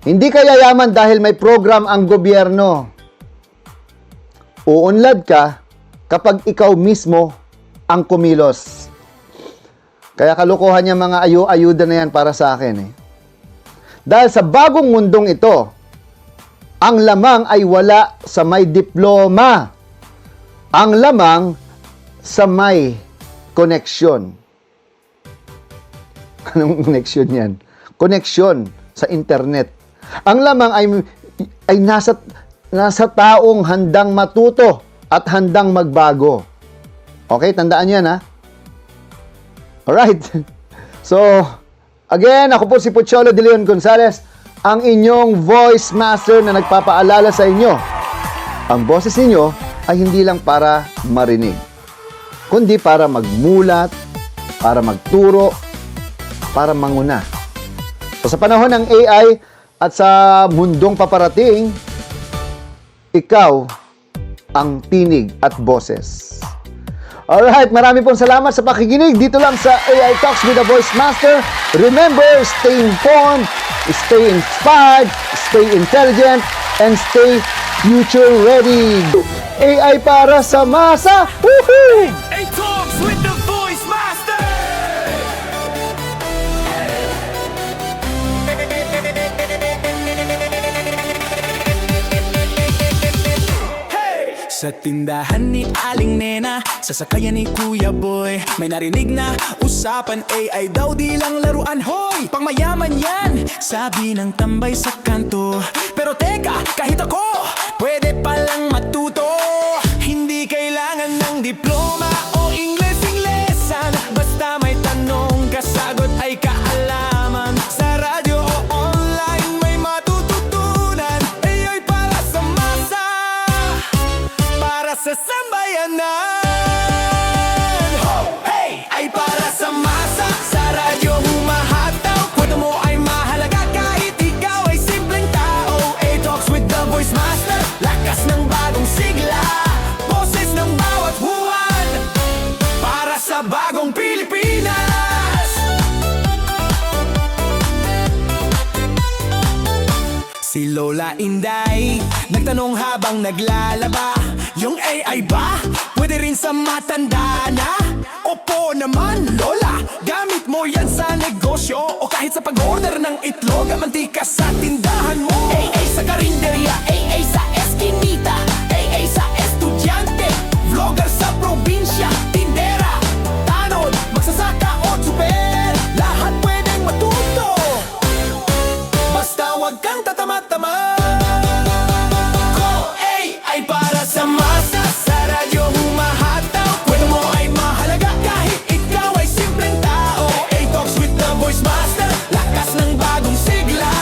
Hindi ka yayaman dahil may program ang gobyerno. Uunlad ka kapag ikaw mismo ang kumilos. Kaya kalukuhan niya mga ayuda na yan para sa akin eh. Dahil sa bagong mundong ito, ang lamang ay wala sa may diploma. Ang lamang sa may koneksyon. Anong koneksyon yan? Koneksyon sa internet. Ang lamang ay nasa taong handang matuto at handang magbago. Okay, tandaan yan ha. Alright. So, again, ako po si Pocholo de Leon Gonzales, ang inyong voice master na nagpapaalala sa inyo. Ang boses ninyo ay hindi lang para marinig, kundi para magmulat, para magturo, para manguna. So, sa panahon ng AI at sa mundong paparating, ikaw ang tinig at boses. Alright, marami pong salamat sa pakikinig dito lang sa AI Talks with the Voice Master. Remember, stay informed, stay inspired, stay intelligent, and stay future ready. AI para sa masa! Woohoo! AI Talks with the Voice Master! Sa tindahan ni Aling Nena, sa sakayan ni Kuya Boy, may narinig na usapan, AI daw di lang laruan, hoy! Pangmayaman yan, sabi ng tambay sa kanto. Pero teka, kahit ako, pwede palang matuto. Hindi kailangan ng diploma o Ingles-Inglesan, basta sa sambayanan. Hey! Ay para sa masa, sa radyo humahataw. Kwento mo ay mahalaga kahit ikaw ay simpleng tao. A-Talks with the Voice Master, lakas ng bagong sigla. Boses ng bawat buwan, para sa bagong Pilipinas. Si Lola Inday nagtanong habang naglalaba, yung AI ba pwede rin sa matanda na? Opo naman Lola, gamit mo yan sa negosyo o kahit sa pag-order ng itlog at mantika sa tindahan mo. AI sa karinderya, AI sa eskinita, AI sa estudyante, vlogger sa probinsya, tindera, tanod, magsasaka o tsuper, lahat pwedeng matuto. Basta wag kang tatama-tama. Ay para sa masa, sa radyo humahataw. Kwento mo ay mahalaga kahit ikaw ay simpleng tao. A-Talks with the Voice Master, lakas ng bagong sigla.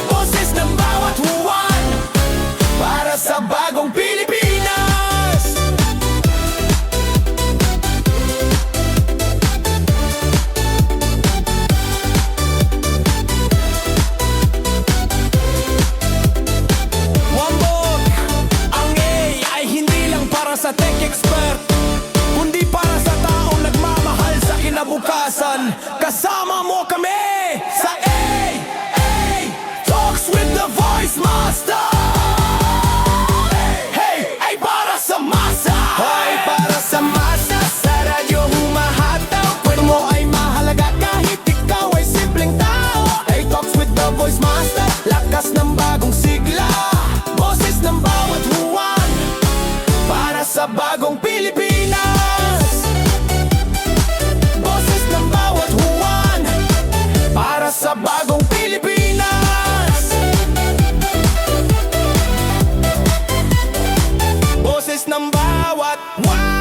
Boses ng bawat huwan, para sa bagong Pilipinas. Wambog, ang AI hindi lang para sa tech expert, kundi para sa taong nagmamahal sa kinabukasan. Kasama mo kami sa A-Talks with the Voice Master. Hey! Ay para sa masa, ay para sa masa, sa radyo humahataw. Kwento mo ay mahalaga kahit ikaw ay simpleng tao. A-Talks with the Voice Master, lakas ng bagong sigla. Boses ng bawat huwan, para sa bagong Pilipinas. Boses ng bawat huwan, para sa bagong Pilipinas. Boses ng bawat huwan.